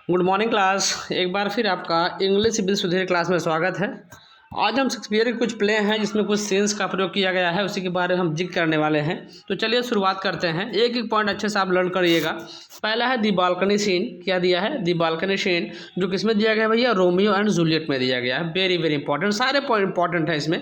Good morning class. एक बार फिर आपका इंग्लिश विद सुधीर क्लास में स्वागत है। आज हम शेक्सपियर के कुछ प्ले हैं जिसमें कुछ सीन्स का प्रयोग किया गया है, उसी के बारे में हम जिक्र करने वाले हैं। तो चलिए शुरुआत करते हैं। एक एक पॉइंट अच्छे से आप लर्न करिएगा। पहला है दी बालकनी सीन। क्या दिया है? दी बालकनी सीन, जो किसमें दिया गया है भैया? रोमियो एंड जूलियट में दिया गया है। वेरी वेरी इंपॉर्टेंट, सारे पॉइंट इंपॉर्टेंट है इसमें।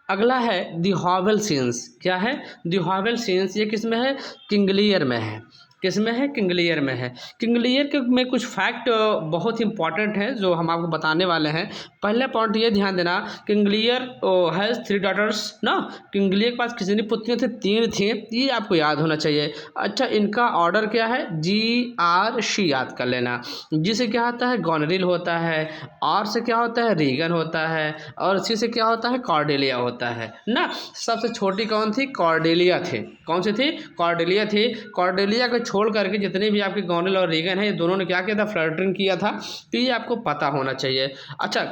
अगला है दी हॉवेल सीन्स। क्या है? दी हॉवेल सीन्स, ये किसमें है? किंग लियर में है। किसमें है? किंग लियर में है। किंग लियर के में कुछ फैक्ट बहुत ही इंपॉर्टेंट है जो हम आपको बताने वाले हैं। पहले पॉइंट ये ध्यान देना, किंग लियर हैज़ 3 डॉटर्स ना। किंग लियर के पास कितनी पुत्रियाँ थी? 3 थी। ये आपको याद होना चाहिए। अच्छा, इनका ऑर्डर क्या है? GRC याद कर लेना। जी से क्या होता है? गोनेरिल होता है। R से क्या होता है? रीगन होता है। और C से क्या होता है? कॉर्डेलिया होता है ना। सबसे छोटी कौन थी? कॉर्डेलिया थी। कौन सी थी? कॉर्डेलिया थी। कॉर्डेलिया को छोड़ करके जितने भी आपके गोनेरिल और रीगन है, ये दोनों ने क्या किया था? फ्लर्टिंग किया था। तो ये आपको पता होना चाहिए। अच्छा,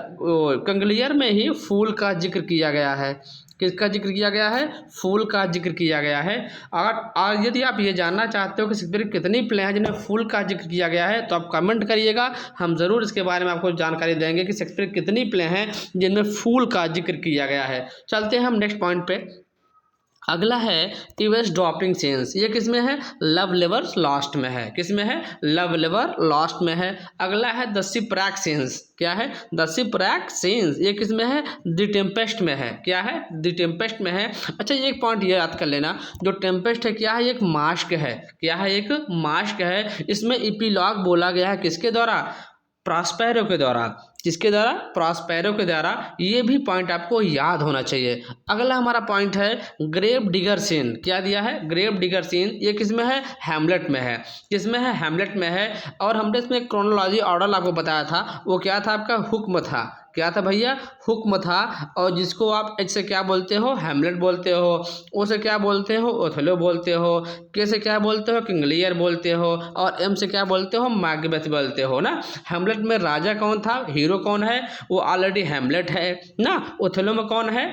किंग लियर में ही फूल का जिक्र किया गया है। किसका जिक्र किया गया है? फूल का जिक्र किया गया है। अगर यदि आप ये जानना चाहते हो कि शेक्सपियर कितनी प्ले हैं जिनमें फूल का जिक्र किया गया है, तो आप कमेंट करिएगा। हम ज़रूर इसके बारे में आपको जानकारी देंगे कि शेक्सपियर कितनी प्ले हैं जिनमें फूल का जिक्र किया गया है। चलते हैं हम नेक्स्ट पॉइंट पे। अगला है ईवेस ड्रॉपिंग सीन्स। ये किसमें है? लव लेवर लॉस्ट में है। किसमें है? लव लेवर लॉस्ट में है। अगला है द शिपरैक सीन्स। क्या है? द शिपरैक सीन्स, ये किसमें है? द टेम्पेस्ट में है। क्या है? द टेम्पेस्ट में है। अच्छा, एक पॉइंट ये याद कर लेना, जो टेम्पेस्ट है क्या है? एक मास्क है। क्या है? एक मास्क है। इसमें इपीलॉग बोला गया है किसके द्वारा? प्रॉस्पेरो के द्वारा। किसके द्वारा? प्रॉस्पेरो के द्वारा। ये भी पॉइंट आपको याद होना चाहिए। अगला हमारा पॉइंट है ग्रेव डिगर सीन। क्या दिया है? ग्रेव डिगर सीन, ये किसमें है? हैमलेट में है। किसमें है? हैमलेट में है। और हमने इसमें क्रोनोलॉजी ऑर्डर आपको बताया था, वो क्या था? आपका हुक्म था। क्या था भैया? हुक्म था। और जिसको आप एच से क्या बोलते हो? हैमलेट बोलते हो। ओ से क्या बोलते हो? ओथेलो बोलते हो। के से क्या बोलते हो? किंग लियर बोलते हो। और एम से क्या बोलते हो? मैकबेथ बोलते हो ना। हैमलेट में राजा कौन था? हीरो कौन है? वो ऑलरेडी हैमलेट है ना। ओथेलो में कौन है?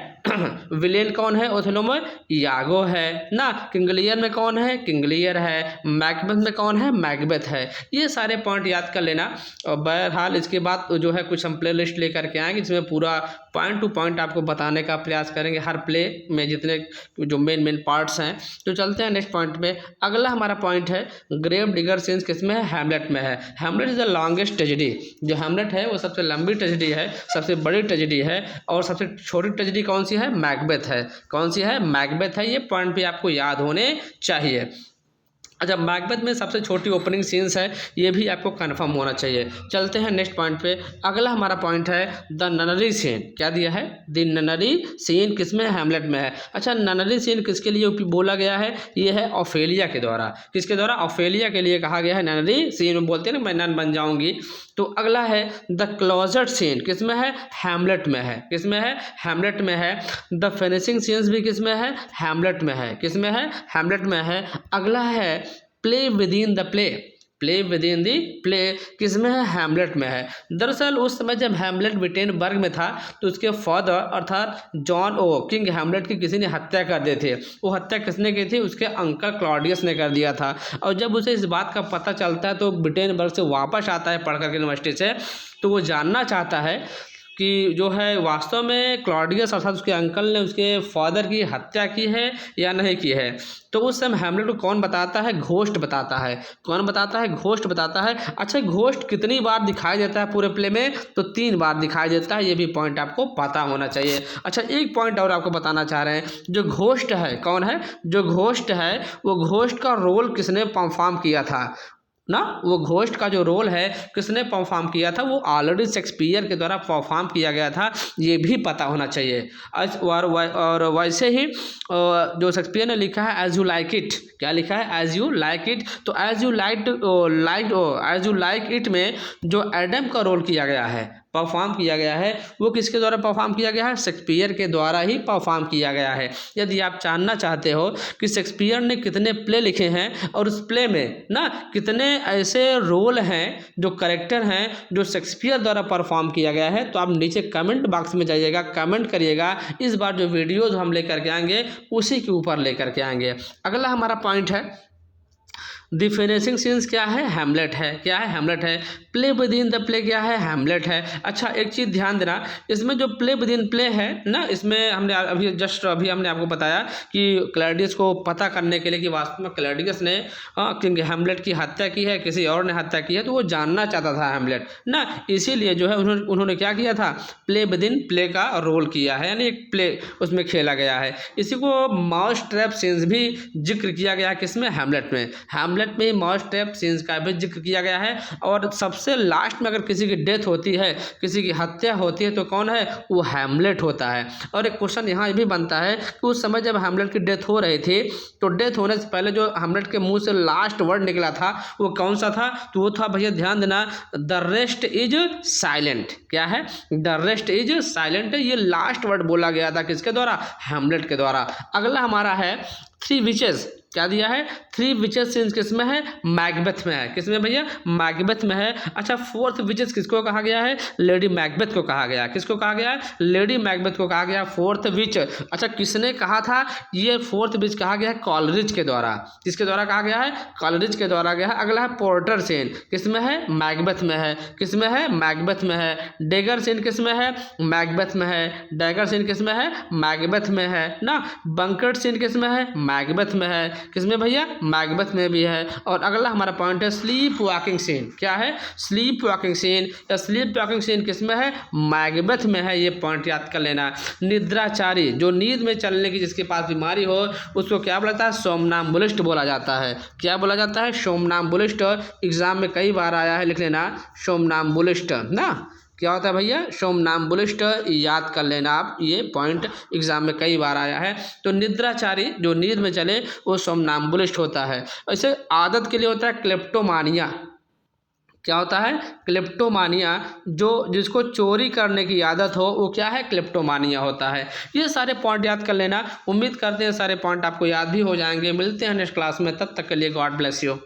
विलेन कौन है? ओथेलो में यागो है ना। किंग लियर में कौन है? किंग लियर है। मैकबेथ में कौन है? मैकबेथ है। ये सारे पॉइंट याद कर लेना। और बहरहाल इसके बाद जो है कुछ हम प्ले लिस्ट लेकर के आएंगे जिसमें पूरा पॉइंट टू पॉइंट आपको बताने का प्रयास करेंगे, हर प्ले में जितने जो मेन पार्ट्स हैं। तो चलते हैं नेक्स्ट पॉइंट में। अगला हमारा पॉइंट है ग्रेव डिगर सीन्स। किसमें है? हैमलेट में है। Hamlet is the longest tragedy. जो हैमलेट है वो सबसे लंबी ट्रेजेडी है, सबसे बड़ी ट्रेजेडी है। और सबसे छोटी ट्रेजेडी कौन सी है? मैकबेथ है। कौन सी है? मैकबेथ है। ये पॉइंट भी आपको याद होने चाहिए। अच्छा, मैकबेथ में सबसे छोटी ओपनिंग सीन्स है, ये भी आपको कंफर्म होना चाहिए। चलते हैं नेक्स्ट पॉइंट पे। अगला हमारा पॉइंट है द ननरी सीन। क्या दिया है? द ननरी सीन किसमें? हैमलेट में है। अच्छा, ननरी सीन किसके लिए बोला गया है? ये है ऑफेलिया के द्वारा। किसके द्वारा? ऑफेलिया के लिए कहा गया है ननरी सीन। बोलते हैं ना, मैं नन बन जाऊंगी। तो अगला है द क्लोजेट सीन। किसमें है? हैमलेट में है। किसमें है? हैमलेट में है। द फिनिशिंग सीन्स भी किसमें है? हैमलेट में है। किसमें है? हैमलेट में है। अगला है play with in the play. Play with in the play किसमें है? हैमलेट में है। दरअसल उस समय जब हैमलेट विटेनबर्ग में था तो उसके फादर अर्थात किंग हैमलेट की किसी ने हत्या कर दी थी। वो हत्या किसने की थी? उसके अंकल क्लॉडियस ने कर दिया था। और जब उसे इस बात का पता चलता है तो विटेनबर्ग से वापस आता है पढ़ करके यूनिवर्सिटी से, तो वो जानना चाहता है कि जो है वास्तव में क्लॉडियस अर्थात उसके अंकल ने उसके फादर की हत्या की है या नहीं की है। तो उस समय हैमलेट को कौन बताता है? घोस्ट बताता है। कौन बताता है? घोस्ट बताता है। अच्छा, घोस्ट कितनी बार दिखाई देता है पूरे प्ले में? तो 3 बार दिखाई देता है। ये भी पॉइंट आपको पता होना चाहिए। अच्छा, एक पॉइंट और आपको बताना चाह रहे हैं, जो घोस्ट है कौन है? जो घोस्ट है वो घोस्ट का रोल किसने परफॉर्म किया था ना। वो घोस्ट का जो रोल है किसने परफॉर्म किया था? वो ऑलरेडी शेक्सपियर के द्वारा परफॉर्म किया गया था। ये भी पता होना चाहिए। और वैसे ही जो शेक्सपियर ने लिखा है एज यू लाइक इट। क्या लिखा है? As you like it. तो एज यू लाइक इट में जो एडम का रोल किया गया है, परफॉर्म किया गया है, वो किसके द्वारा परफॉर्म किया गया है? शेक्सपियर के द्वारा ही परफॉर्म किया गया है। यदि आप जानना चाहते हो कि शेक्सपियर ने कितने प्ले लिखे हैं और उस प्ले में ना कितने ऐसे रोल हैं, जो कैरेक्टर हैं जो शेक्सपियर द्वारा परफॉर्म किया गया है, तो आप नीचे कमेंट बॉक्स में जाइएगा, कमेंट करिएगा। इस बार जो वीडियोज़ हम लेकर के आएंगे उसी के ऊपर लेकर के आएंगे। अगला हमारा पॉइंट है द फिनिशिंग सीन्स क्या है, हैमलेट है। क्या है, हैमलेट है। Play with in the play क्या है, हैमलेट है। अच्छा एक चीज़ ध्यान देना, इसमें जो प्ले विद इन प्ले है ना, इसमें हमने अभी हमने आपको बताया कि क्लैडियस को पता करने के लिए कि वास्तव में क्लैडियस ने क्योंकि हैमलेट की हत्या की है, किसी और ने हत्या की है, तो वो जानना चाहता था हैमलेट ना, इसीलिए जो है उन्होंने क्या किया था, प्ले विद इन प्ले का रोल किया है, यानी एक प्ले उसमें खेला गया है। इसी को माउस ट्रैप सीन्स भी जिक्र किया गया है, किसमें, हैमलेट में। हैमलेट में माउस ट्रैप सीन्स का भी जिक्र किया गया है। और सबसे लास्ट में अगर किसी की डेथ होती है, किसी की हत्या होती है, तो कौन है, वो हैमलेट होता है। और एक क्वेश्चन यहाँ भी बनता है कि उस समय जब हैमलेट की डेथ हो रही थी, तो डेथ होने से पहले जो हैमलेट के मुंह से लास्ट वर्ड निकला था वो कौन सा था, तो वो था भैया ध्यान देना, द रेस्ट इज साइलेंट। क्या है, द रेस्ट इज साइलेंट। ये लास्ट वर्ड बोला गया था किसके द्वारा, हैमलेट के द्वारा। अगला हमारा है थ्री विचेस। क्या दिया है, थ्री विचेस सीन्स किसमें है, मैकबेथ में है। किसमें भैया, मैकबेथ में है। अच्छा फोर्थ विचेस किसको कहा गया है, लेडी मैकबेथ को कहा गया है। किसको कहा गया है, लेडी मैकबेथ को कहा गया फोर्थ विच। अच्छा किसने कहा था, ये फोर्थ विच कहा गया है कॉलरिज के द्वारा। किसके द्वारा कहा गया है, कॉलरिज के द्वारा गया है। अगला है पोर्टर सीन, किसमें है, मैकबेथ में है। किसमें है, मैकबेथ में है। डेगर सीन किसमें है, मैकबेथ में है। डैगर सीन किसमें है, मैकबेथ में है ना। बंकर्ड सीन किसमें है, मैकबेथ में है। किसमें भैया, मैकबेथ में भी है। और अगला हमारा पॉइंट है स्लीप वॉकिंग सीन। क्या है, स्लीप वॉकिंग सीन या स्लीप वॉकिंग सीन किसमें है, मैकबेथ में है। ये पॉइंट याद कर लेना। निद्राचारी, जो नींद में चलने की जिसके पास बीमारी हो, उसको क्या बोला जाता है, सोमनाम्बुलिस्ट बोला जाता है। क्या बोला जाता है, सोमनाम्बुलिस्ट। एग्जाम में कई बार आया है, लिख लेना सोमनाम्बुलिस्ट ना। क्या होता है भैया, सोमनाम्बुलिस्ट, याद कर लेना आप, ये पॉइंट एग्जाम में कई बार आया है। तो निद्राचारी जो नींद में चले वो सोमनाम्बुलिस्ट होता है। ऐसे आदत के लिए होता है क्लेप्टोमानिया। क्या होता है, क्लेप्टोमानिया, जो जिसको चोरी करने की आदत हो वो क्या है, क्लेप्टोमानिया होता है। ये सारे पॉइंट याद कर लेना। उम्मीद करते हैं सारे पॉइंट आपको याद भी हो जाएंगे। मिलते हैं नेक्स्ट क्लास में, तब तक के लिए गॉड ब्लेस यू।